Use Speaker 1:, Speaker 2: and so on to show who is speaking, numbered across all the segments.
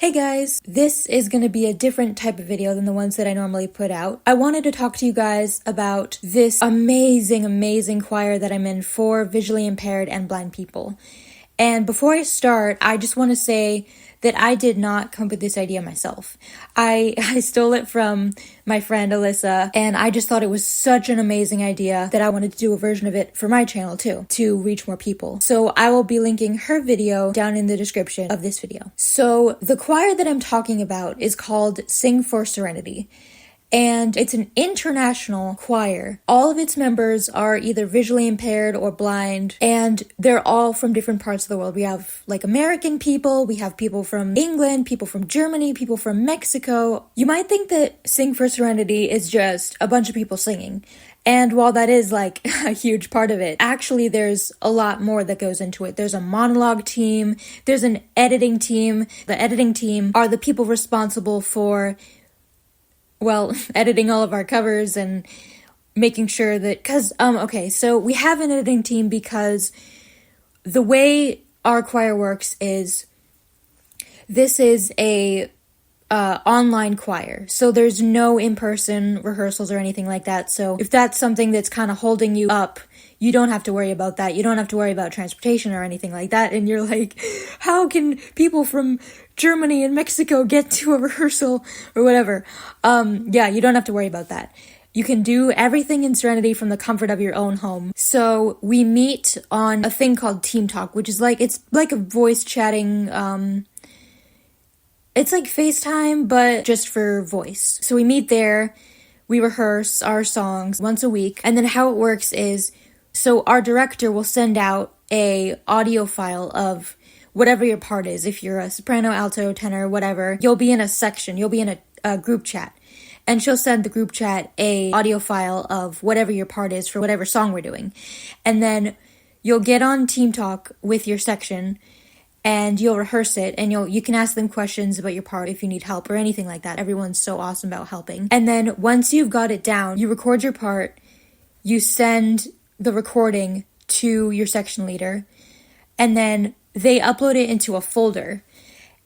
Speaker 1: Hey guys, this is going to be a different type of video than the ones that I normally put out. I wanted to talk to you guys about this amazing choir that I'm in for visually impaired and blind people. And before I start, I just want to say that I did not come up with this idea myself. I stole it from my friend Alyssa, and I just thought it was such an amazing idea that I wanted to do a version of it for my channel too, to reach more people. So I will be linking her video down in the description of this video. So the choir that I'm talking about is called Sing for Serenity. And it's an international choir. All of its members are either visually impaired or blind, and they're all from different parts of the world. We have like American people, we have people from England, people from Germany, people from Mexico. You might think that Sing for Serenity is just a bunch of people singing. And while that is like a huge part of it, actually there's a lot more that goes into it. There's a monologue team, there's an editing team. The editing team are the people responsible for editing all of our covers and making sure that, so we have an editing team because the way our choir works is this is a online choir. So there's no in-person rehearsals or anything like that. So if that's something that's kind of holding you up, you don't have to worry about that. You don't have to worry about transportation or anything like that. And you're like, how can people from Germany and Mexico get to a rehearsal or whatever? You don't have to worry about that. You can do everything in Serenity from the comfort of your own home. So we meet on a thing called Team Talk, which is it's like a voice chatting, it's like FaceTime, but just for voice. So we meet there, we rehearse our songs once a week, and then how it works is, so our director will send out a audio file of whatever your part is. If you're a soprano, alto, tenor, whatever, you'll be in a section, you'll be in a group chat. And she'll send the group chat a audio file of whatever your part is for whatever song we're doing. And then you'll get on Team Talk with your section, and you'll rehearse it, and you can ask them questions about your part if you need help or anything like that. Everyone's so awesome about helping. And then once you've got it down, you record your part, you send the recording to your section leader, and then they upload it into a folder,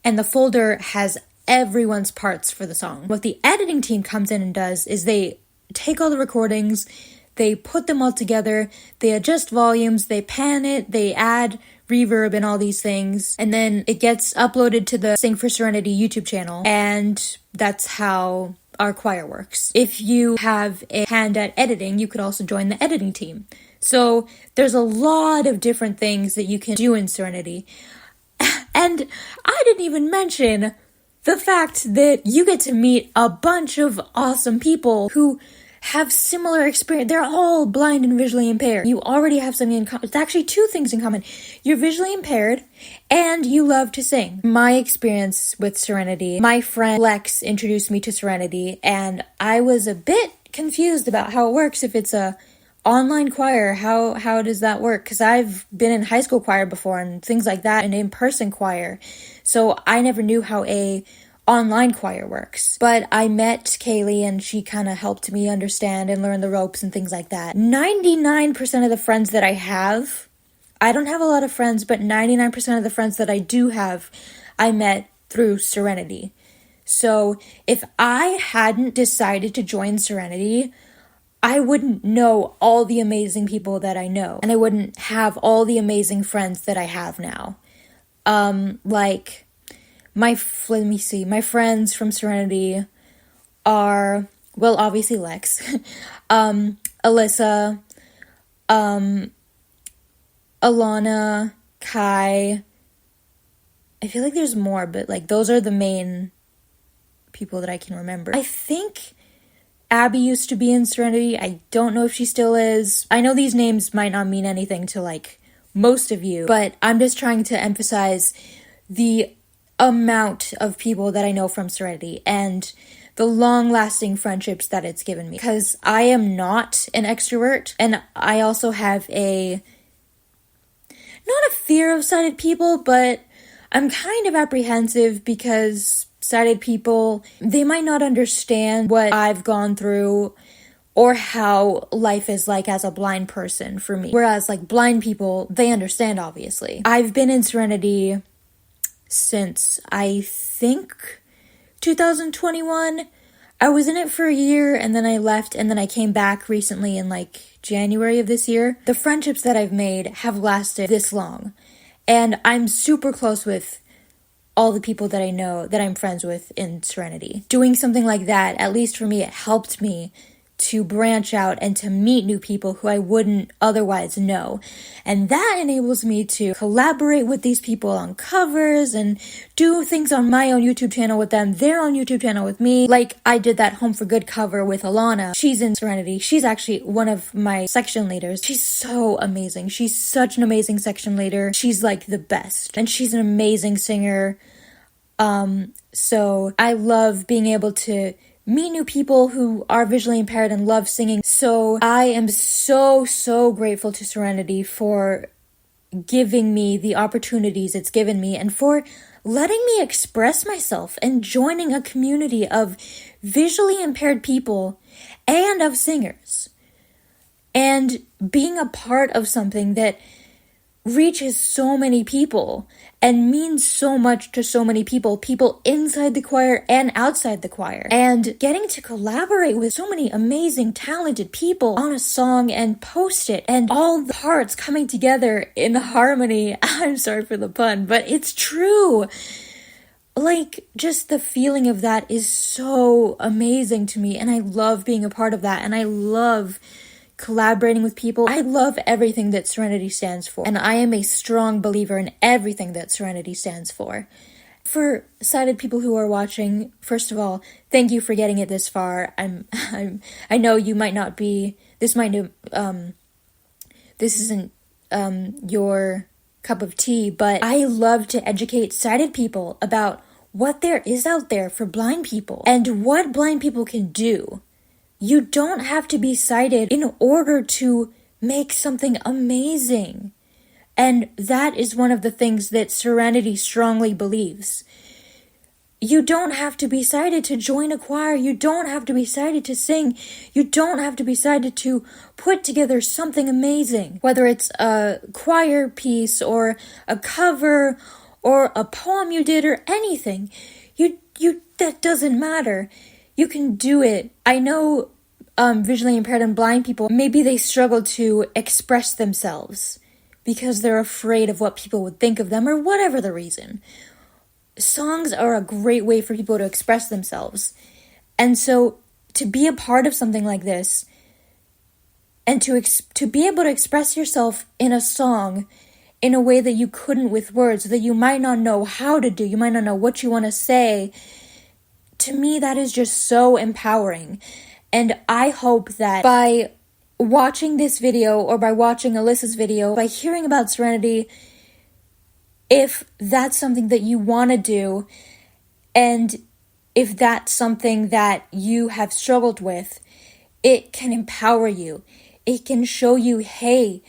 Speaker 1: and the folder has everyone's parts for the song. What the editing team comes in and does is they take all the recordings, they put them all together, they adjust volumes, they pan it, they add reverb and all these things, and then it gets uploaded to the Sing for Serenity YouTube channel, and that's how our choir works. If you have a hand at editing, you could also join the editing team. So there's a lot of different things that you can do in Serenity. And I didn't even mention the fact that you get to meet a bunch of awesome people who have similar experience. They're all blind and visually impaired. You already have something in common. It's actually two things in common. You're visually impaired and you love to sing. My experience with Serenity, my friend Lex introduced me to Serenity, and I was a bit confused about how it works. If it's a online choir, how does that work? Because I've been in high school choir before and things like that, an in-person choir. So I never knew how a online choir works. But I met Kaylee and she kind of helped me understand and learn the ropes and things like that. 99% of the friends that I have, I don't have a lot of friends, but 99% of the friends that I do have, I met through Serenity. So if I hadn't decided to join Serenity, I wouldn't know all the amazing people that I know, and I wouldn't have all the amazing friends that I have now. My friends from Serenity are, obviously Lex, Alyssa, Alana, Kai. I feel like there's more, but those are the main people that I can remember. I think Abby used to be in Serenity. I don't know if she still is. I know these names might not mean anything to most of you, but I'm just trying to emphasize the amount of people that I know from Serenity and the long-lasting friendships that it's given me. Because I am not an extrovert, and I also have not a fear of sighted people, but I'm kind of apprehensive because sighted people, they might not understand what I've gone through or how life is like as a blind person for me. Whereas blind people, they understand, obviously. I've been in Serenity since I think 2021. I was in it for a year and then I left and then I came back recently in like January of this year. The friendships that I've made have lasted this long. And I'm super close with all the people that I know that I'm friends with in Serenity. Doing something like that, at least for me, it helped me to branch out and to meet new people who I wouldn't otherwise know. And that enables me to collaborate with these people on covers and do things on my own YouTube channel with them, their own YouTube channel with me. Like I did that Home for Good cover with Alana. She's in Serenity. She's actually one of my section leaders. She's so amazing. She's such an amazing section leader. She's like the best. And she's an amazing singer. So I love being able to meet new people who are visually impaired and love singing. So I am so grateful to Serenity for giving me the opportunities it's given me and for letting me express myself and joining a community of visually impaired people and of singers. And being a part of something that reaches so many people and means so much to so many people inside the choir and outside the choir. And getting to collaborate with so many amazing, talented people on a song and post it, and all the parts coming together in harmony. I'm sorry for the pun, but it's true. Like, just the feeling of that is so amazing to me, and I love being a part of that, and I love collaborating with people. I love everything that Serenity stands for, and I am a strong believer in everything that Serenity stands for. For sighted people who are watching, first of all, thank you for getting it this far. I know you might not be, this isn't your cup of tea, but I love to educate sighted people about what there is out there for blind people and what blind people can do. You don't have to be sighted in order to make something amazing. And that is one of the things that Serenity strongly believes. You don't have to be sighted to join a choir. You don't have to be sighted to sing. You don't have to be sighted to put together something amazing. Whether it's a choir piece or a cover or a poem you did or anything. That doesn't matter. You can do it. I know visually impaired and blind people, maybe they struggle to express themselves because they're afraid of what people would think of them or whatever the reason. Songs are a great way for people to express themselves. And so to be a part of something like this and to be able to express yourself in a song in a way that you couldn't with words, that you might not know how to do, you might not know what you want to say, to me, that is just so empowering. And I hope that by watching this video or by watching Alyssa's video, by hearing about Serenity, if that's something that you want to do, and if that's something that you have struggled with, it can empower you. It can show you, hey,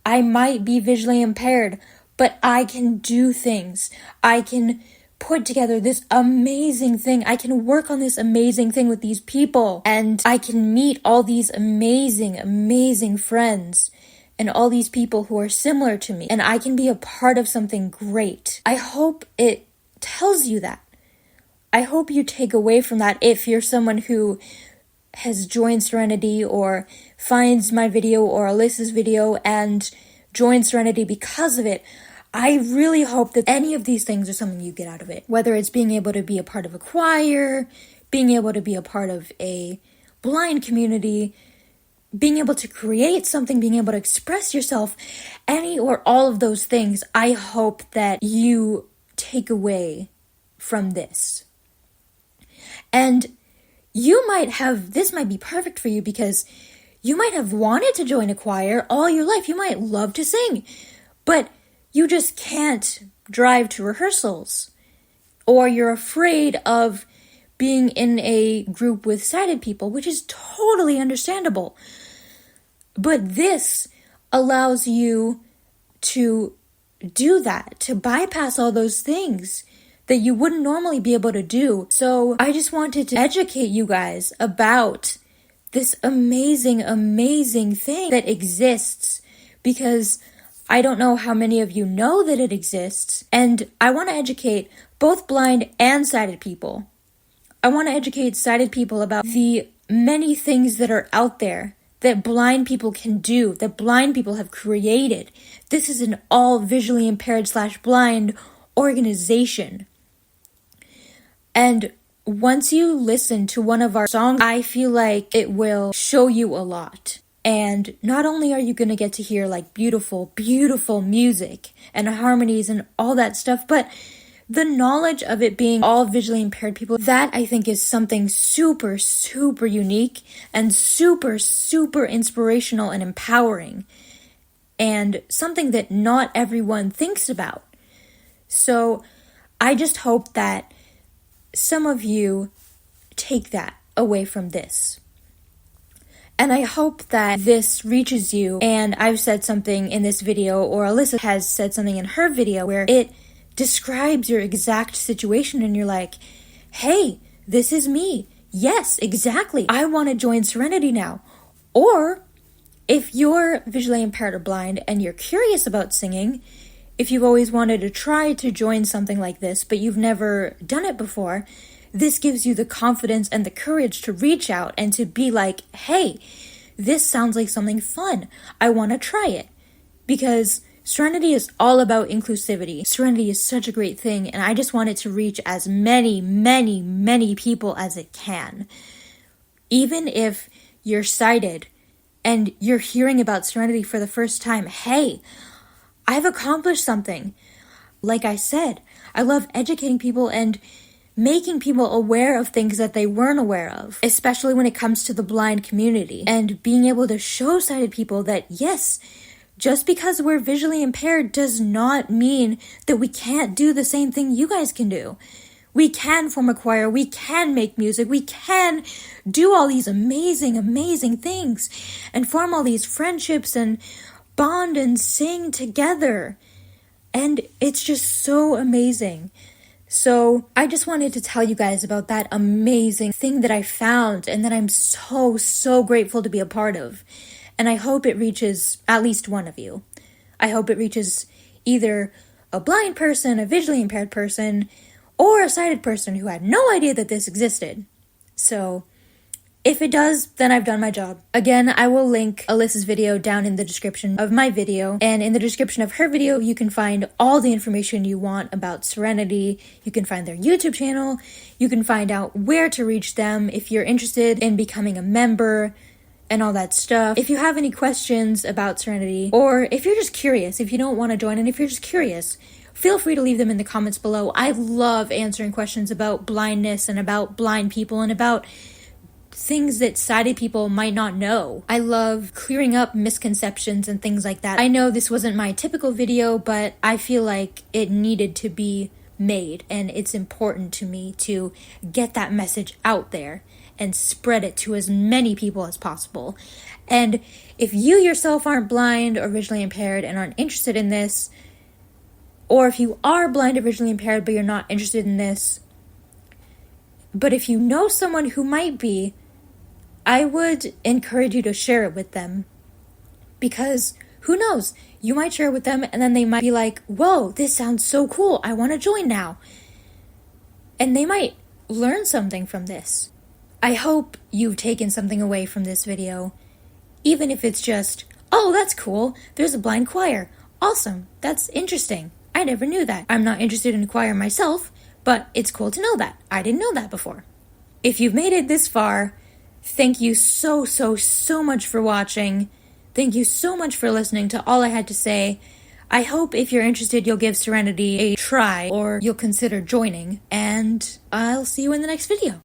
Speaker 1: I might be visually impaired, but I can do things. I can put together this amazing thing. I can work on this amazing thing with these people, and I can meet all these amazing friends and all these people who are similar to me, and I can be a part of something great. I hope it tells you that. I hope you take away from that if you're someone who has joined Serenity or finds my video or Alyssa's video and joins Serenity because of it. I really hope that any of these things are something you get out of it. Whether it's being able to be a part of a choir, being able to be a part of a blind community, being able to create something, being able to express yourself, any or all of those things, I hope that you take away from this. And this might be perfect for you because you might have wanted to join a choir all your life. You might love to sing, but you just can't drive to rehearsals, or you're afraid of being in a group with sighted people, which is totally understandable. But this allows you to do that, to bypass all those things that you wouldn't normally be able to do. So I just wanted to educate you guys about this amazing thing that exists, because I don't know how many of you know that it exists, and I want to educate both blind and sighted people. I want to educate sighted people about the many things that are out there that blind people can do, that blind people have created. This is an all visually impaired / blind organization. And once you listen to one of our songs, I feel like it will show you a lot. And not only are you going to get to hear like beautiful, beautiful music and harmonies and all that stuff, but the knowledge of it being all visually impaired people, that I think is something super, super unique and super, super inspirational and empowering, and something that not everyone thinks about. So I just hope that some of you take that away from this. And I hope that this reaches you, and I've said something in this video, or Alyssa has said something in her video, where it describes your exact situation and you're like, hey, this is me. Yes, exactly. I want to join Serenity now. Or if you're visually impaired or blind and you're curious about singing, if you've always wanted to try to join something like this, but you've never done it before, this gives you the confidence and the courage to reach out and to be like, hey, this sounds like something fun. I want to try it. Because Serenity is all about inclusivity. Serenity is such a great thing, and I just want it to reach as many, many, many people as it can. Even if you're sighted and you're hearing about Serenity for the first time, hey, I've accomplished something. Like I said, I love educating people and making people aware of things that they weren't aware of, especially when it comes to the blind community, and being able to show sighted people that, yes, just because we're visually impaired does not mean that we can't do the same thing you guys can do. We can form a choir, we can make music, we can do all these amazing, amazing things, and form all these friendships and bond and sing together. And it's just so amazing. So I just wanted to tell you guys about that amazing thing that I found and that I'm so, so grateful to be a part of. And I hope it reaches at least one of you. I hope it reaches either a blind person, a visually impaired person, or a sighted person who had no idea that this existed. So if it does, then I've done my job. Again, I will link Alyssa's video down in the description of my video. And in the description of her video, you can find all the information you want about Serenity. You can find their YouTube channel. You can find out where to reach them if you're interested in becoming a member and all that stuff. If you have any questions about Serenity, or if you're just curious, if you don't want to join, and if you're just curious, feel free to leave them in the comments below. I love answering questions about blindness and about blind people and about things that sighted people might not know. I love clearing up misconceptions and things like that. I know this wasn't my typical video, but I feel like it needed to be made, and it's important to me to get that message out there and spread it to as many people as possible. And if you yourself aren't blind or visually impaired and aren't interested in this, or if you are blind or visually impaired but you're not interested in this, but if you know someone who might be, I would encourage you to share it with them. Because who knows, you might share it with them and then they might be like, whoa, this sounds so cool, I want to join now. And they might learn something from this. I hope you've taken something away from this video, even if it's just, oh, that's cool, there's a blind choir. Awesome, that's interesting. I never knew that. I'm not interested in choir myself, but it's cool to know that. I didn't know that before. If you've made it this far, thank you so, so, so much for watching. Thank you so much for listening to all I had to say. I hope if you're interested, you'll give Serenity a try, or you'll consider joining, and I'll see you in the next video.